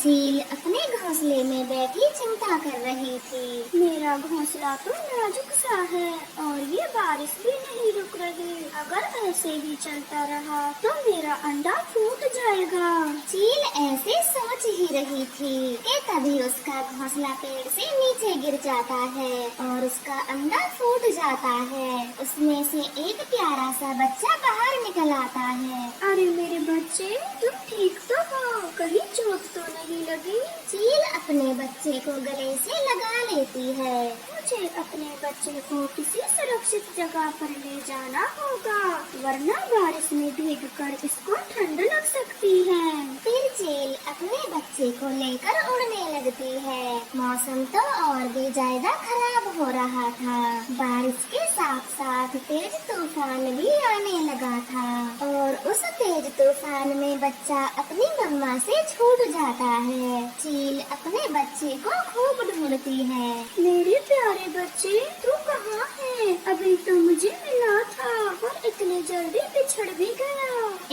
चील अपने घोंसले में बैठी चिंता कर रही थी। मेरा घोंसला तो नाजुक सा है और ये बारिश भी नहीं रुक रही। अगर ऐसे ही चलता रहा तो मेरा अंडा फूट जाएगा। चील ऐसे सोच ही रही थी कि तभी उसका घोंसला पेड़ से नीचे गिर जाता है और उसका अंडा फूट जाता है। उसमें से एक प्यारा सा बच्चा बाहर निकल आता है। अरे मेरे बच्चे, तुम ठीक तो हो? कहीं चोट तो नहीं लगी? चील अपने बच्चे को गले से लगा लेती है। मुझे अपने बच्चे को किसी सुरक्षित जगह पर ले जाना होगा, वरना बारिश में भीगकर इसको ठंड लग सकती है। फिर चील अपने बच्चे को लेकर उड़ने लगती है। मौसम तो और भी ज्यादा खराब हो रहा था। बारिश के साथ साथ तेज तूफान भी आने लगा था और उस तेज तूफान में बच्चा अपनी मम्मा से छूट जाता है। चील अपने बच्चे को खूब ढूंढती है। मेरे प्यारे बच्चे, तू कहाँ है? अभी तो मुझे मिला था और इतने जल्दी बिछड़ भी गया।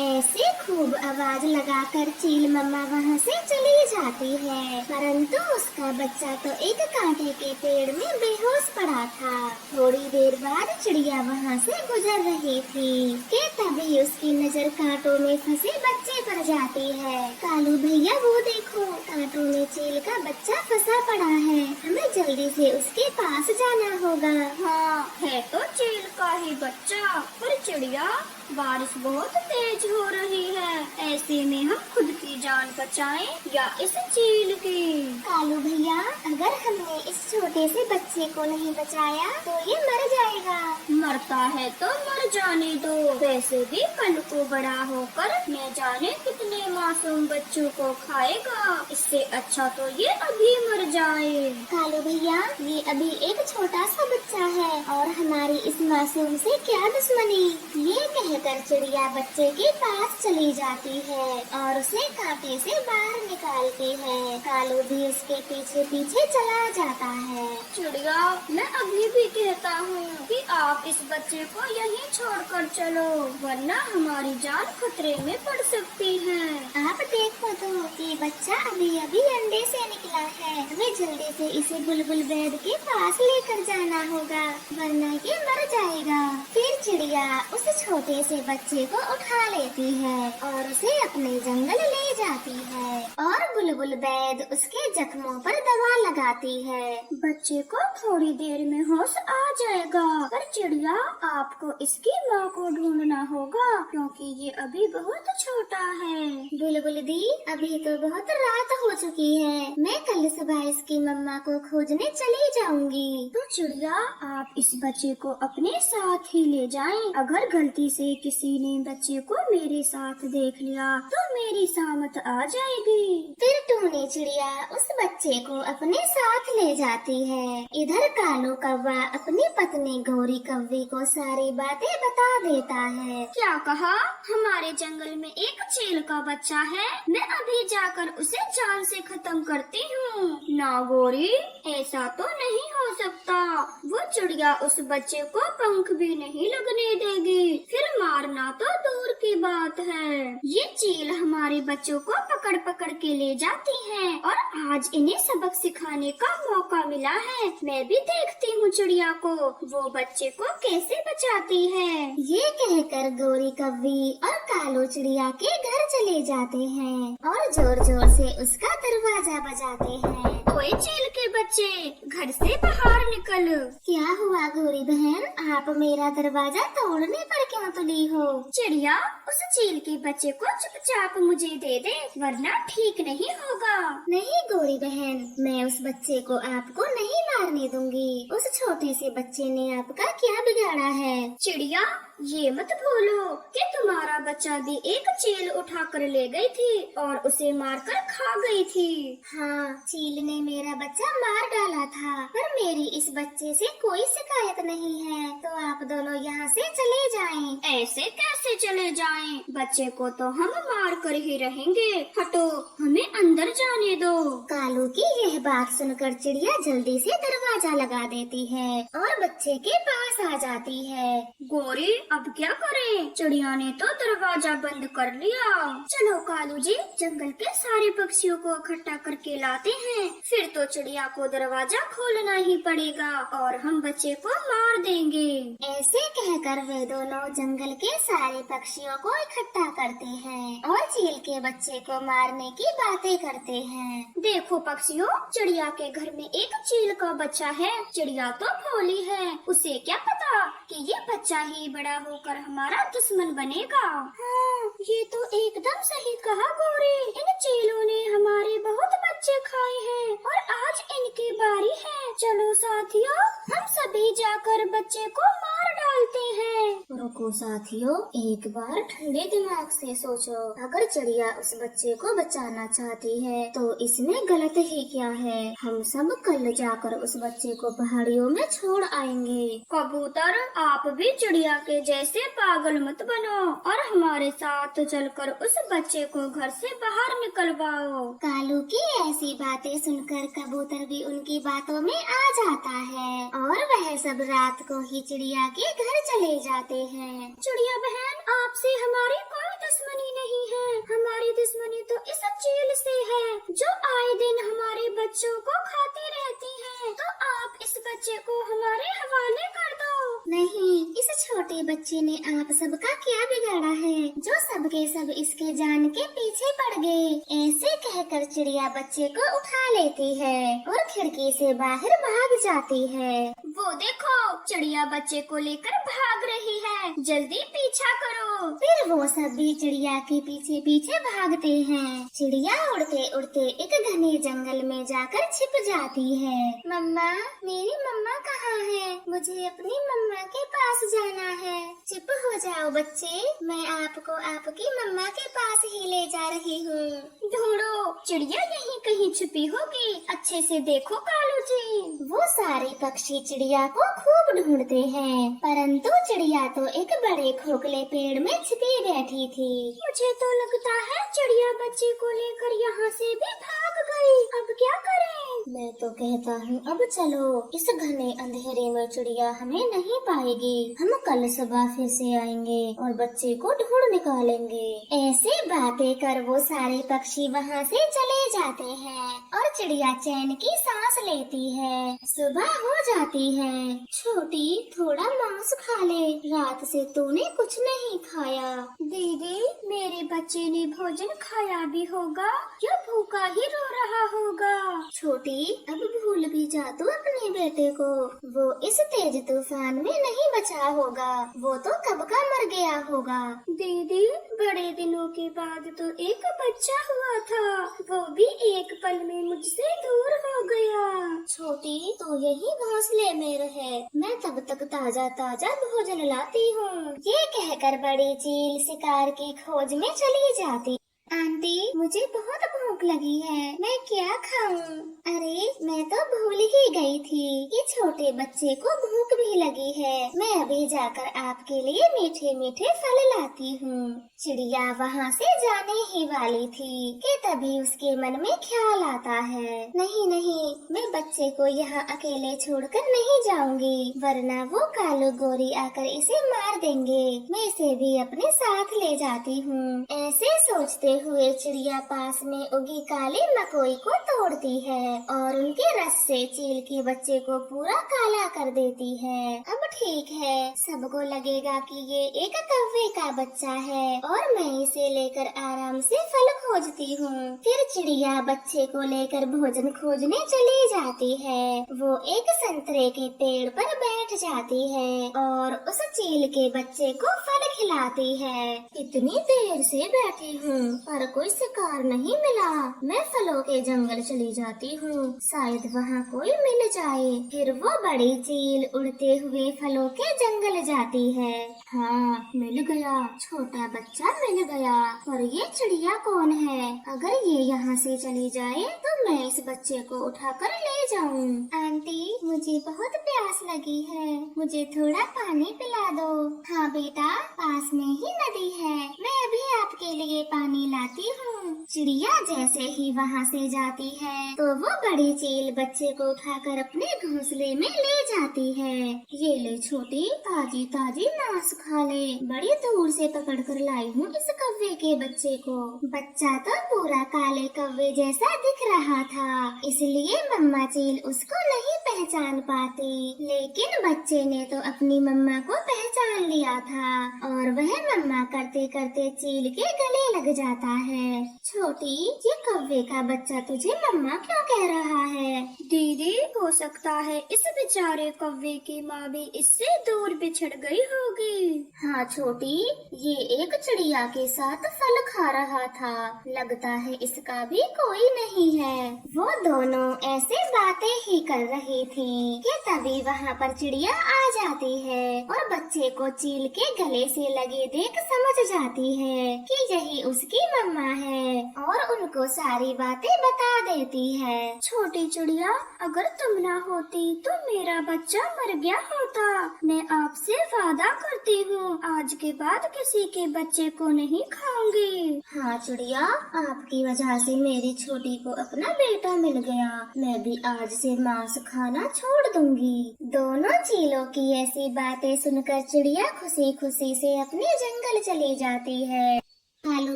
ऐसे खूब आवाज लगाकर चील मम्मा वहाँ से चली जाती है, परंतु उसका बच्चा तो एक कांटे के पेड़ में बेहोश पड़ा था। थोड़ी देर बाद चिड़िया वहाँ से गुजर रही थी कि तभी उसकी नजर कांटों में फंसे बच्चे पर जाती है। कालू भैया, वो देखो, कांटों में चील का बच्चा फंसा पड़ा है। हमें जल्दी से उसके पास जाना होगा। हाँ, है तो चील का ही बच्चा, पर चिड़िया, बारिश बहुत तेज हो रही है। ऐसे में हम खुद की जान बचाएं या इस चील की? कालू भैया, अगर हमने इस छोटे से बच्चे को नहीं बचाया तो ये मर जाएगा। मरता है तो मर जाने दो। वैसे भी कल को बड़ा होकर न जाने कितने मासूम बच्चों को खाएगा। इससे अच्छा तो ये अभी मर जाए। कालू भैया, ये अभी एक छोटा सा बच्चा है और हमारी इस मासूम से क्या दुश्मनी। ये कहकर चिड़िया बच्चे के पास चली जाती है और उसे कांटे से बाहर निकालती है। कालू भी उसके पीछे पीछे चला जाता है। चिड़िया, मैं अभी भी कहता हूँ कि आप इस बच्चे को यहीं छोड़कर चलो, वरना हमारी जान खतरे में पड़ सकती है। आप देखो तो ये बच्चा अभी अभी अंडे से निकला है। हमें जल्दी से इसे बुलबुल वैद के पास लेकर जाना होगा, वरना ये मर जाएगा। फिर चिड़िया उस छोटे से बच्चे को उठा लेती है और उसे अपने जंगल ले जाती है और बुलबुल वैद उसके जख्मों पर दवा लगाती है। बच्चे को थोड़ी देर में होश आ जाएगा, पर चिड़िया, आपको इसकी माँ को ढूंढना होगा क्योंकि ये अभी बहुत छोटा है। बुलबुल दी, अभी तो बहुत रात हो चुकी है। मैं कल सुबह इसकी मम्मा को खोजने चली जाऊंगी। तो चिड़िया, आप इस बच्चे को अपने साथ ही ले जाएं। अगर गलती से किसी ने बच्चे को मेरे साथ देख लिया तो मेरी सामत आ जाएगी। फिर टूनी चिड़िया उस बच्चे को अपने साथ ले जाती है। इधर कालू कौवा अपनी पत्नी गौरी कौवी को सारी बातें बता देता है। क्या कहा? हमारे जंगल में एक चील का बच्चा है। मैं अभी जाकर उसे जान से खत्म करती हूँ। ना गौरी, ऐसा तो नहीं हो सकता। वो चिड़िया उस बच्चे को पंख भी नहीं लगने देगी, फिर मारना तो दूर की बात है। ये चील हमारे बच्चों को पकड़ पकड़ के ले जाती है और आज इन्हें सबक सिखाने का मौका मिला है। मैं भी देखती हूँ चिड़िया को वो बच्चे को कैसे बचाती है। ये कहकर गौरी कौवी और कालू चिड़िया के घर चले जाते हैं और जोर जोर से उसका दरवाजा बजाते हैं। ओए चील के बच्चे, घर से बाहर निकल। क्या हुआ गौरी बहन, आप मेरा दरवाजा तोड़ने पर क्यों तुली हो? चिड़िया, उस चील के बच्चे को चुपचाप मुझे दे दे, वरना ठीक नहीं होगा। नहीं गौरी बहन, मैं उस बच्चे को आपको नहीं मारने दूंगी। उस छोटे से बच्चे ने आपका क्या बिगाड़ा है? चिड़िया, ये मत भूलो कि तुम्हारा बच्चा भी एक चील उठा कर ले गई थी और उसे मारकर खा गई थी। हाँ, चील ने मेरा बच्चा मार डाला था, पर मेरी इस बच्चे से कोई शिकायत नहीं है। तो आप दोनों यहाँ से चले जाएं। ऐसे कैसे चले जाएं? बच्चे को तो हम मार कर ही रहेंगे। हटो, हमें अंदर जाने रहने दो। कालू की यह बात सुनकर चिड़िया जल्दी से दरवाजा लगा देती है और बच्चे के पास आ जाती है। गौरी अब क्या करें? चिड़िया ने तो दरवाजा बंद कर लिया। चलो कालू जी जंगल के सारे पक्षियों को इकट्ठा करके लाते हैं, फिर तो चिड़िया को दरवाजा खोलना ही पड़ेगा और हम बच्चे को मार देंगे। ऐसे कहकर वे दोनों जंगल के सारे पक्षियों को इकट्ठा करते हैं और चील के बच्चे को मारने की बातें करते हैं। देखो पक्षियों, चिड़िया के घर में एक चील का बच्चा है। चिड़िया तो भोली है, उसे क्या पता कि ये बच्चा ही बड़ा होकर हमारा दुश्मन बनेगा। हाँ, ये तो एकदम सही कहा गौरी। इन चीलों ने हमारे बहुत बच्चे खाए हैं और आज इनकी बारी है। चलो साथियों, हम सभी जाकर बच्चे को मार डालते हैं। रुको साथियों, एक बार ठंडे दिमाग से सोचो। अगर चिड़िया उस बच्चे को बचाना चाहती है तो इसमें गलत ही क्या है? हम सब कल जाकर उस बच्चे को पहाड़ियों में छोड़ आएंगे। कबूतर, आप भी चिड़िया के जैसे पागल मत बनो और हमारे साथ चलकर उस बच्चे को घर से बाहर निकलवाओ। कालू की ऐसी बातें सुनकर कबूतर भी उनकी बातों में आ जाता है और वह सब रात को ही चिड़िया के घर चले जाते हैं। चिड़िया बहन, आपसे हमारी कोई दुश्मनी नहीं है। हमारी दुश्मनी तो इस चील से है जो आए दिन हमारे बच्चों को खाती रहती है। तो आप इस बच्चे को हमारे हवाले कर दो। नहीं, इस छोटे बच्चे ने आप सबका क्या बिगाड़ा है जो सबके सब इसके जान के पीछे पड़ गए? ऐसे कहकर चिड़िया बच्चे को उठा लेती है और खिड़की से बाहर भाग जाती है। वो देखो, चिड़िया बच्चे को लेकर भाग रही है, जल्दी पीछा करो। फिर वो सब भी चिड़िया के पीछे पीछे भागते हैं। चिड़िया उड़ते उड़ते एक घने जंगल में जाकर छिप जाती है। मम्मा, मेरी मम्मा कहाँ है? मुझे अपनी मम्मा के पास जाना है। चुप हो जाओ बच्चे, मैं आपको आपकी मम्मा के पास ही ले जा रही हूँ। ढूंढो, चिड़िया यहीं कहीं छुपी होगी, अच्छे से देखो कालू जी। वो सारे पक्षी चिड़िया को खूब ढूंढते हैं, परंतु चिड़िया तो एक बड़े खोखले पेड़ में छिपी बैठी थी। मुझे तो लगता है चिड़िया बच्चे को लेकर यहाँ से भी भाग गई। अब क्या करें? मैं तो कहता हूँ अब चलो, इस घने अंधेरे में चिड़िया हमें नहीं पाएगी। हम कल सुबह फिर से आएंगे और बच्चे को ढूंढ निकालेंगे। ऐसे बातें कर वो सारे पक्षी वहाँ से चले जाते हैं और चिड़िया चैन की सांस लेती है। सुबह हो जाती है। छोटी, थोड़ा मांस खा ले, रात से तूने कुछ नहीं खाया। दीदी, मेरे बच्चे ने भोजन खाया भी होगा या भूखा ही रो रहा होगा। छोटी, अब भूल भी जा तू अपने बेटे को। वो इस तेज तूफान में नहीं बचा होगा, वो तो कब का मर गया होगा। दीदी, बड़े दिनों के बाद तो एक बच्चा हुआ था, वो भी एक पल में मुझसे दूर हो गया। छोटी, तो यही घोंसले में रहे, मैं तब तक ताजा ताजा भोजन लाती हूँ। ये कहकर बड़ी चील शिकार की खोज में चली जाती। आंटी, मुझे बहुत भूख लगी है, मैं क्या खाऊं? अरे, मैं तो भूल ही गई थी कि छोटे बच्चे को भूख भी लगी है। मैं अभी जाकर आपके लिए मीठे मीठे फल लाती हूँ। चिड़िया वहाँ से जाने ही वाली थी कि तभी उसके मन में ख्याल आता है, नहीं नहीं, मैं बच्चे को यहाँ अकेले छोड़कर नहीं जाऊंगी, वरना वो कालू गोरी आकर इसे मार देंगे। मैं इसे भी अपने साथ ले जाती हूँ। ऐसे सोचते हुए चिड़िया पास में उगी काली मकोई को तोड़ती है और उनके रस से चील के बच्चे को पूरा काला कर देती है। अब ठीक है, सबको लगेगा कि ये एक कौवे का बच्चा है और मैं इसे लेकर आराम से फल खोजती हूँ। फिर चिड़िया बच्चे को लेकर भोजन खोजने चली जाती है। वो एक संतरे के पेड़ पर बैठ जाती है और उस चील के बच्चे को फल खिलाती है। इतनी देर से बैठी हूँ पर कोई शिकार नहीं मिला। मैं फलों के जंगल चली जाती हूँ, शायद वहाँ कोई मिल जाए। फिर वो बड़ी चील उड़ते हुए फलों के जंगल जाती है। हाँ, मिल गया, छोटा बच्चा मिल गया। पर ये चिड़िया कौन है? अगर ये यहाँ से चली जाए तो मैं इस बच्चे को उठाकर ले जाऊं। आंटी, मुझे बहुत प्यास लगी है, मुझे थोड़ा पानी पिला दो। हाँ बेटा, पास में ही नदी है, मैं अभी आपके लिए पानी लाती हूँ। चिड़िया जैसे ही वहाँ से जाती है तो वो बड़ी चील बच्चे को उठाकर अपने घोंसले में ले जाती है। ये ले छोटी, ताजी ताजी मांस खा ले, बड़ी दूर से पकड़ कर लाई हूँ इस कौवे के बच्चे को। बच्चा तो पूरा काले कौवे जैसा दिख रहा था, इसलिए मम्मा चील उसको नहीं पहचान पाती, लेकिन बच्चे ने तो अपनी मम्मा को पहचान लिया था और वह मम्मा करते करते चील के गले लग जाता है। छोटी, ये कौवे का बच्चा तुझे मम्मा क्यों कह रहा है? दीदी, हो सकता है इस बेचारे कौवे की माँ भी इससे दूर बिछड़ गई होगी। हाँ छोटी, ये एक चिड़िया के साथ फल खा रहा था, लगता है इसका भी कोई नहीं है। वो दोनों ऐसे बातें ही कर रही थी कि तभी वहाँ पर चिड़िया आ जाती है और बच्चे को चील के गले से लगे देख समझ जाती है कि यही उसकी मम्मा है और उनको सारी बातें बता देती है। छोटी चिड़िया, अगर तुम ना होती तो मेरा बच्चा मर गया होता। मैं आपसे वादा करती हूँ, आज के बाद किसी के बच्चे को नहीं खाऊंगी। हाँ चिड़िया, आपकी वजह से मेरी छोटी को अपना बेटा मिल गया, मैं भी आज से मांस खाना छोड़ दूंगी। दोनों चीलों की ऐसी बातें सुनकर चिड़िया खुशी खुशी से अपने जंगल चली जाती है। कालू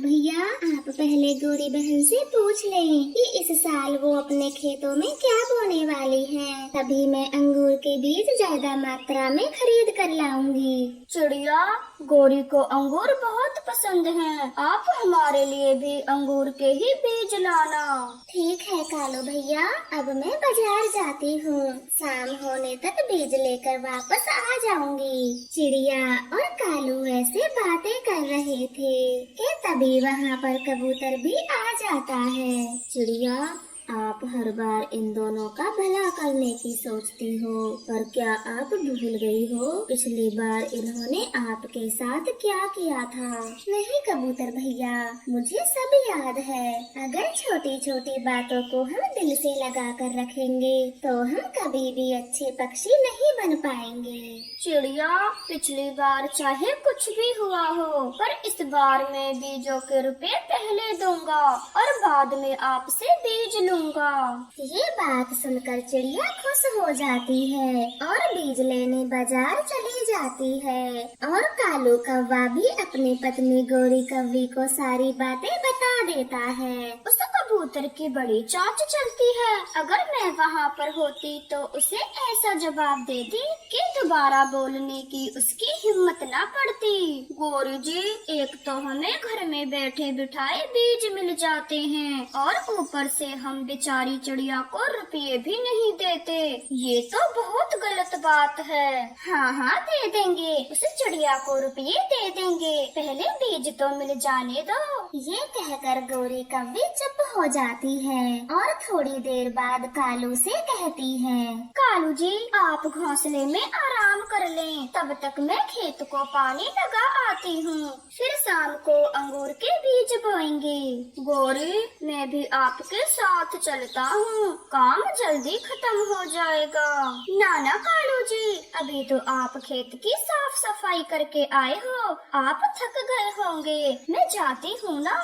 भैया, आप पहले गोरी बहन से पूछ लें कि इस साल वो अपने खेतों में क्या बोने वाली हैं, तभी मैं अंगूर के बीज ज्यादा मात्रा में खरीद कर लाऊंगी। चिड़िया, गोरी को अंगूर बहुत पसंद हैं। आप हमारे लिए भी अंगूर के ही बीज लाना। ठीक है कालू भैया, अब मैं बाजार जाती हूँ, शाम होने तक बीज लेकर वापस आ जाऊंगी। चिड़िया और कालू ऐसे बातें कर रहे थे कि तभी वहाँ पर कबूतर भी आ जाता है। चिड़िया, आप हर बार इन दोनों का भला करने की सोचती हो, पर क्या आप भूल गई हो पिछली बार इन्होंने आपके साथ क्या किया था? नहीं कबूतर भैया, मुझे सब याद है। अगर छोटी छोटी बातों को हम दिल से लगा कर रखेंगे तो हम कभी भी अच्छे पक्षी नहीं बन पाएंगे। चिड़िया, पिछली बार चाहे कुछ भी हुआ हो, पर इस बार मैं बीजों के रुपए पहले दूंगा और बाद में आपसे बीज लूंगा। ये बात सुनकर चिड़िया खुश हो जाती है और बीज लेने बाजार चली जाती है और कालू कौवा भी अपनी पत्नी गोरी कौवी को सारी बातें बता देता है। उस कबूतर की बड़ी चाच चलती है, अगर मैं वहाँ पर होती तो उसे ऐसा जवाब देती कि दोबारा बोलने की उसकी हिम्मत ना पड़ती। गोरी जी, एक तो हमें घर में बैठे बिठाए बीज मिल जाते हैं और ऊपर से हम बेचारी चिड़िया को रुपये भी नहीं देते, ये तो बहुत गलत बात है। हाँ हाँ, दे देंगे, उस चिड़िया को रुपये दे देंगे, पहले बीज तो मिल जाने दो। ये कहकर गोरी कौवी चुप हो जाती है और थोड़ी देर बाद कालू से कहती है, कालू जी, आप घोंसले में आराम कर लें, तब तक मैं खेत को पानी लगा आती हूँ, फिर शाम को अंगूर के बीज बोएंगे। गोरी, मैं भी आपके साथ चलता हूँ, काम जल्दी खत्म हो जाएगा। नाना कालू जी, अभी तो आप खेत की साफ सफाई करके आए हो, आप थक गए होंगे, मैं जाती हूँ ना।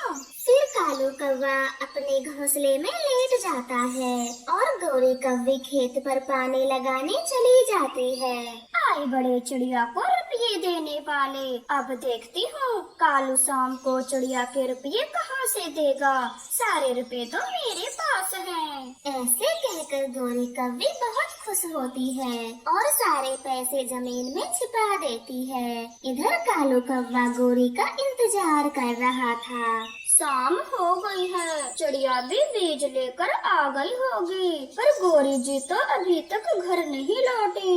फिर कालू कौवा अपने घोंसले में लेट जाता है और गोरी कौवी खेत पर पानी लगाने चली जाती है। आए बड़े चिड़िया को रुपये देने वाले, अब देखती हूँ कालू शाम को चिड़िया के रुपये कहाँ से देगा, सारे रुपये तो मेरे पास हैं। ऐसे कहकर गोरी कौवी बहुत खुश होती है और सारे पैसे जमीन में छिपा देती है। इधर कालू कौवा गोरी का इंतजार कर रहा था। शाम हो गई है, चिड़िया भी बीज लेकर आ गई होगी, पर गोरी जी तो अभी तक घर नहीं लौटी।